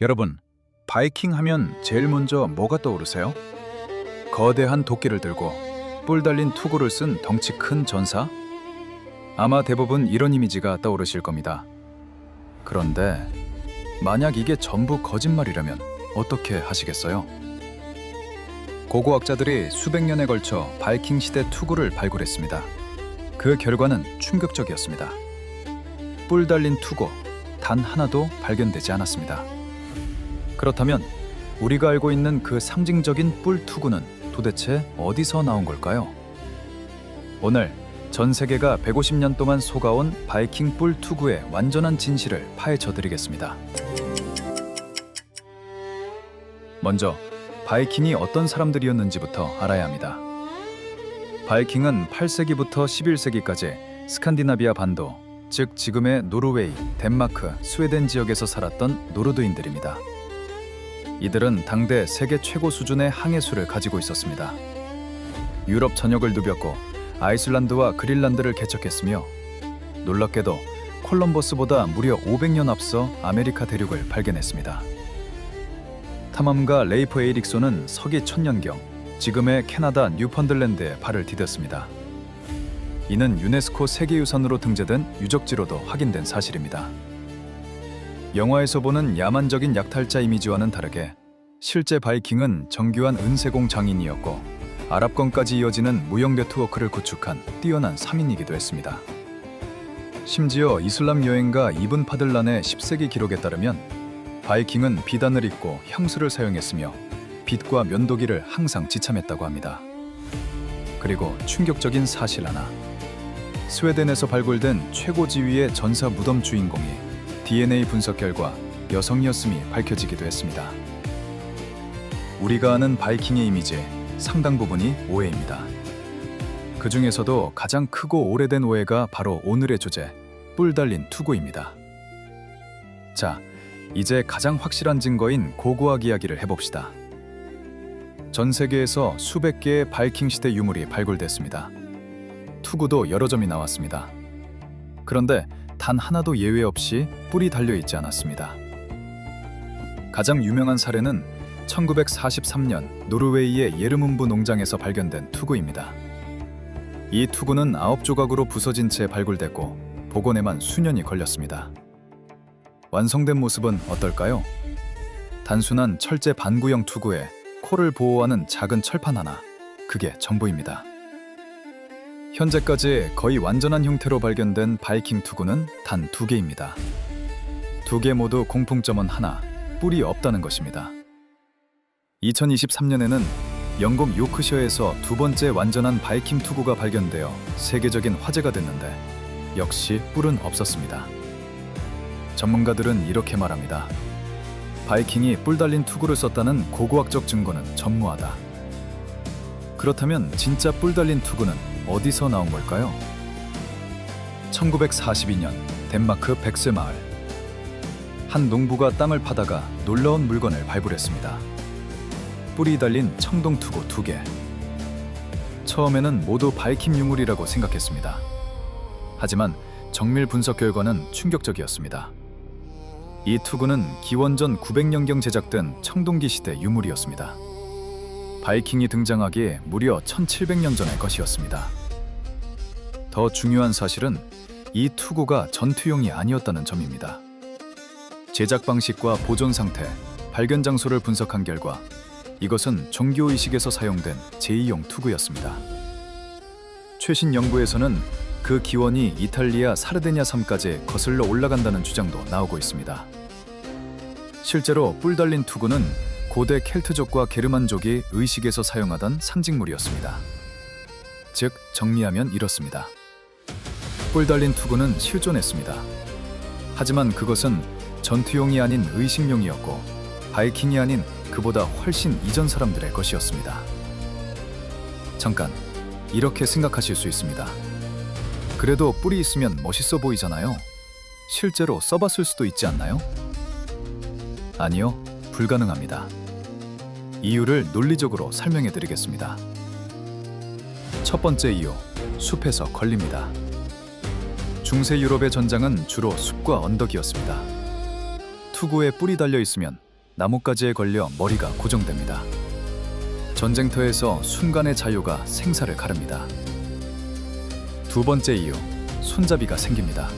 여러분, 바이킹 하면 제일 먼저 뭐가 떠오르세요? 거대한 도끼를 들고 뿔 달린 투구를 쓴 덩치 큰 전사? 아마 대부분 이런 이미지가 떠오르실 겁니다. 그런데 만약 이게 전부 거짓말이라면 어떻게 하시겠어요? 고고학자들이 수백 년에 걸쳐 바이킹 시대 투구를 발굴했습니다. 그 결과는 충격적이었습니다. 뿔 달린 투구 단 하나도 발견되지 않았습니다. 그렇다면 우리가 알고 있는 그 상징적인 뿔 투구는 도대체 어디서 나온 걸까요? 오늘 전 세계가 150년 동안 속아온 바이킹 뿔 투구의 완전한 진실을 파헤쳐 드리겠습니다. 먼저 바이킹이 어떤 사람들이었는지부터 알아야 합니다. 바이킹은 8세기부터 11세기까지 스칸디나비아 반도, 즉 지금의 노르웨이, 덴마크, 스웨덴 지역에서 살았던 노르드인들입니다. 이들은 당대 세계 최고 수준의 항해술을 가지고 있었습니다. 유럽 전역을 누볐고 아이슬란드와 그린란드를 개척했으며 놀랍게도 콜럼버스보다 무려 500년 앞서 아메리카 대륙을 발견했습니다. 탐험가 레이프 에이릭손은 서기 1000년경 지금의 캐나다 뉴펀들랜드에 발을 디뎠습니다. 이는 유네스코 세계유산으로 등재된 유적지로도 확인된 사실입니다. 영화에서 보는 야만적인 약탈자 이미지와는 다르게 실제 바이킹은 정교한 은세공 장인이었고 아랍권까지 이어지는 무역 네트워크를 구축한 뛰어난 상인이기도 했습니다. 심지어 이슬람 여행가 이븐 파들란의 10세기 기록에 따르면 바이킹은 비단을 입고 향수를 사용했으며 빛과 면도기를 항상 지참했다고 합니다. 그리고 충격적인 사실 하나. 스웨덴에서 발굴된 최고 지위의 전사 무덤 주인공이 DNA 분석 결과 여성이었음이 밝혀지기도 했습니다. 우리가 아는 바이킹의 이미지의 상당 부분이 오해입니다. 그 중에서도 가장 크고 오래된 오해가 바로 오늘의 주제, 뿔 달린 투구입니다. 자, 이제 가장 확실한 증거인 고고학 이야기를 해봅시다. 전 세계에서 수백 개의 바이킹 시대 유물이 발굴됐습니다. 투구도 여러 점이 나왔습니다. 그런데 단 하나도 예외 없이 뿔이 달려있지 않았습니다. 가장 유명한 사례는 1943년 노르웨이의 예르문부 농장에서 발견된 투구입니다. 이 투구는 9조각으로 부서진 채 발굴됐고 복원에만 수년이 걸렸습니다. 완성된 모습은 어떨까요? 단순한 철제 반구형 투구에 코를 보호하는 작은 철판 하나, 그게 전부입니다. 현재까지 거의 완전한 형태로 발견된 바이킹 투구는 단 2개입니다. 2개 모두 공통점은 하나, 뿔이 없다는 것입니다. 2023년에는 영국 요크셔에서 두 번째 완전한 바이킹 투구가 발견되어 세계적인 화제가 됐는데 역시 뿔은 없었습니다. 전문가들은 이렇게 말합니다. 바이킹이 뿔 달린 투구를 썼다는 고고학적 증거는 전무하다. 그렇다면 진짜 뿔 달린 투구는 어디서 나온 걸까요? 1942년 덴마크 백세 마을. 한 농부가 땅을 파다가 놀라운 물건을 발굴했습니다. 뿔이 달린 청동 투구 2개. 처음에는 모두 바이킹 유물이라고 생각했습니다. 하지만 정밀 분석 결과는 충격적이었습니다. 이 투구는 기원전 900년경 제작된 청동기 시대 유물이었습니다. 바이킹이 등장하기에 무려 1700년 전의 것이었습니다. 더 중요한 사실은 이 투구가 전투용이 아니었다는 점입니다. 제작 방식과 보존 상태, 발견 장소를 분석한 결과 이것은 종교의식에서 사용된 제2용 투구였습니다. 최신 연구에서는 그 기원이 이탈리아 사르데냐 섬까지 거슬러 올라간다는 주장도 나오고 있습니다. 실제로 뿔 달린 투구는 고대 켈트족과 게르만족이 의식에서 사용하던 상징물이었습니다. 즉, 정리하면 이렇습니다. 뿔 달린 투구는 실존했습니다. 하지만 그것은 전투용이 아닌 의식용이었고 바이킹이 아닌 그보다 훨씬 이전 사람들의 것이었습니다. 잠깐, 이렇게 생각하실 수 있습니다. 그래도 뿔이 있으면 멋있어 보이잖아요. 실제로 써봤을 수도 있지 않나요? 아니요, 불가능합니다. 이유를 논리적으로 설명해 드리겠습니다. 첫 번째 이유, 숲에서 걸립니다. 중세 유럽의 전장은 주로 숲과 언덕이었습니다. 투구에 뿔이 달려 있으면 나뭇가지에 걸려 머리가 고정됩니다. 전쟁터에서 순간의 자유가 생사를 가릅니다. 두 번째 이유, 손잡이가 생깁니다.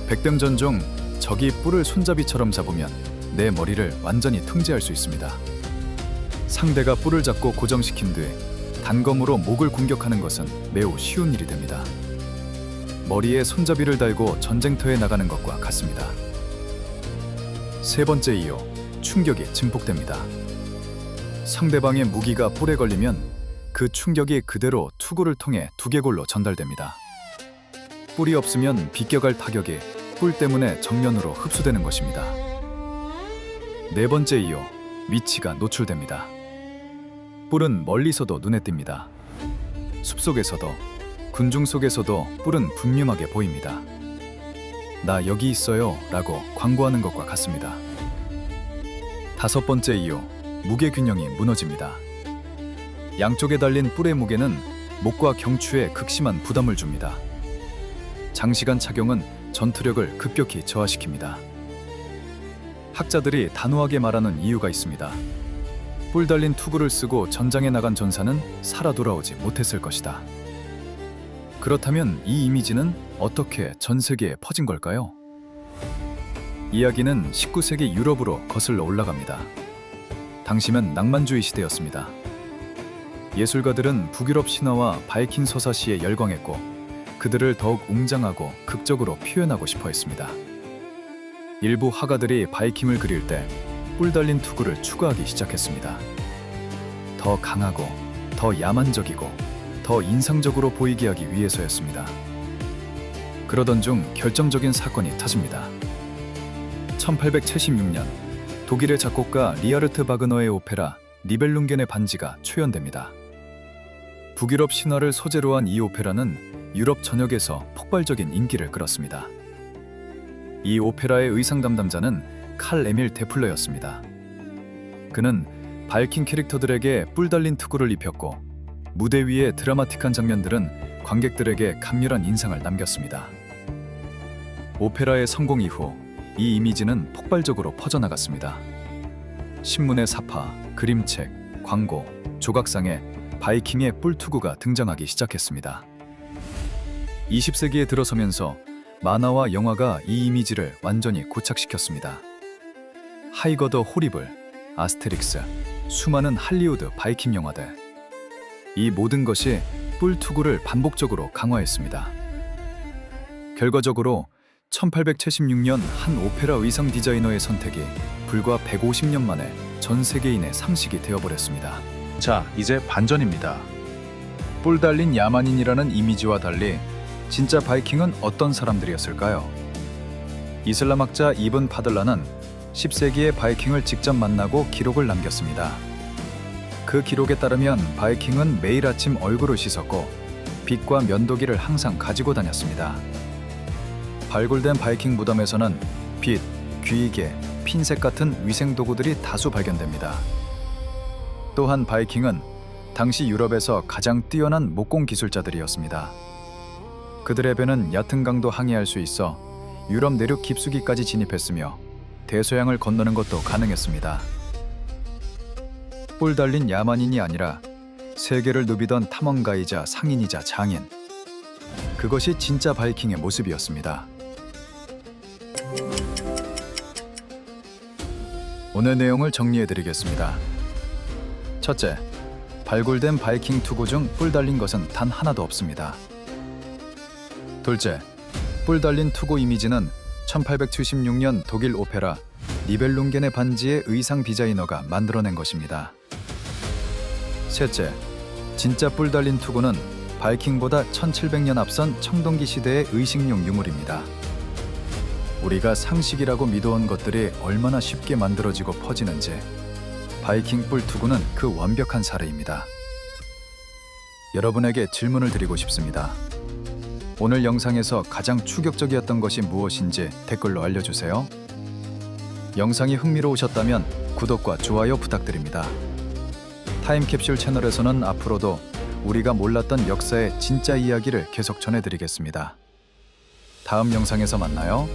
백병전 중 적이 뿔을 손잡이처럼 잡으면 내 머리를 완전히 통제할 수 있습니다. 상대가 뿔을 잡고 고정시킨 뒤 단검으로 목을 공격하는 것은 매우 쉬운 일이 됩니다. 머리에 손잡이를 달고 전쟁터에 나가는 것과 같습니다. 세 번째 이유, 충격이 증폭됩니다. 상대방의 무기가 뿔에 걸리면 그 충격이 그대로 투구를 통해 두개골로 전달됩니다. 뿔이 없으면 비껴갈 타격이 뿔 때문에 정면으로 흡수되는 것입니다. 네 번째 이유, 위치가 노출됩니다. 뿔은 멀리서도 눈에 띕니다. 숲속에서도, 군중 속에서도 뿔은 분명하게 보입니다. 나 여기 있어요 라고 광고하는 것과 같습니다. 다섯 번째 이유, 무게 균형이 무너집니다. 양쪽에 달린 뿔의 무게는 목과 경추에 극심한 부담을 줍니다. 장시간 착용은 전투력을 급격히 저하시킵니다. 학자들이 단호하게 말하는 이유가 있습니다. 뿔 달린 투구를 쓰고 전장에 나간 전사는 살아 돌아오지 못했을 것이다. 그렇다면 이 이미지는 어떻게 전 세계에 퍼진 걸까요? 이야기는 19세기 유럽으로 거슬러 올라갑니다. 당시면 낭만주의 시대였습니다. 예술가들은 북유럽 신화와 바이킹 서사시에 열광했고 그들을 더욱 웅장하고 극적으로 표현하고 싶어 했습니다. 일부 화가들이 바이킹을 그릴 때 뿔 달린 투구를 추가하기 시작했습니다. 더 강하고 더 야만적이고 더 인상적으로 보이게 하기 위해서였습니다. 그러던 중 결정적인 사건이 터집니다. 1876년 독일의 작곡가 리하르트 바그너의 오페라 니벨룽겐의 반지가 초연됩니다. 북유럽 신화를 소재로 한 이 오페라는 유럽 전역에서 폭발적인 인기를 끌었습니다. 이 오페라의 의상 담당자는 칼 에밀 데플러였습니다. 그는 바이킹 캐릭터들에게 뿔 달린 투구를 입혔고 무대 위의 드라마틱한 장면들은 관객들에게 강렬한 인상을 남겼습니다. 오페라의 성공 이후 이 이미지는 폭발적으로 퍼져나갔습니다. 신문의 사파, 그림책, 광고, 조각상에 바이킹의 뿔 투구가 등장하기 시작했습니다. 20세기에 들어서면서 만화와 영화가 이 이미지를 완전히 고착시켰습니다. 하이거 더 호리블, 아스테릭스, 수많은 할리우드 바이킹 영화들. 이 모든 것이 뿔 투구를 반복적으로 강화했습니다. 결과적으로 1876년 한 오페라 의상 디자이너의 선택이 불과 150년 만에 전 세계인의 상식이 되어버렸습니다. 자, 이제 반전입니다. 뿔 달린 야만인이라는 이미지와 달리 진짜 바이킹은 어떤 사람들이었을까요? 이슬람학자 이븐 파들라는 10세기의 바이킹을 직접 만나고 기록을 남겼습니다. 그 기록에 따르면 바이킹은 매일 아침 얼굴을 씻었고 빗과 면도기를 항상 가지고 다녔습니다. 발굴된 바이킹 무덤에서는 빗, 귀이개, 핀셋 같은 위생 도구들이 다수 발견됩니다. 또한 바이킹은 당시 유럽에서 가장 뛰어난 목공 기술자들이었습니다. 그들의 배는 얕은 강도 항해할 수 있어 유럽 내륙 깊숙이까지 진입했으며 대서양을 건너는 것도 가능했습니다. 뿔 달린 야만인이 아니라 세계를 누비던 탐험가이자 상인이자 장인. 그것이 진짜 바이킹의 모습이었습니다. 오늘 내용을 정리해드리겠습니다. 첫째, 발굴된 바이킹 투구 중 뿔 달린 것은 단 하나도 없습니다. 둘째, 뿔 달린 투구 이미지는 1876년 독일 오페라 니벨룽겐의 반지의 의상 디자이너가 만들어낸 것입니다. 셋째, 진짜 뿔 달린 투구는 바이킹보다 1700년 앞선 청동기 시대의 의식용 유물입니다. 우리가 상식이라고 믿어온 것들이 얼마나 쉽게 만들어지고 퍼지는지 바이킹 뿔 투구는 그 완벽한 사례입니다. 여러분에게 질문을 드리고 싶습니다. 오늘 영상에서 가장 충격적이었던 것이 무엇인지 댓글로 알려주세요. 영상이 흥미로우셨다면 구독과 좋아요 부탁드립니다. 타임캡슐 채널에서는 앞으로도 우리가 몰랐던 역사의 진짜 이야기를 계속 전해드리겠습니다. 다음 영상에서 만나요.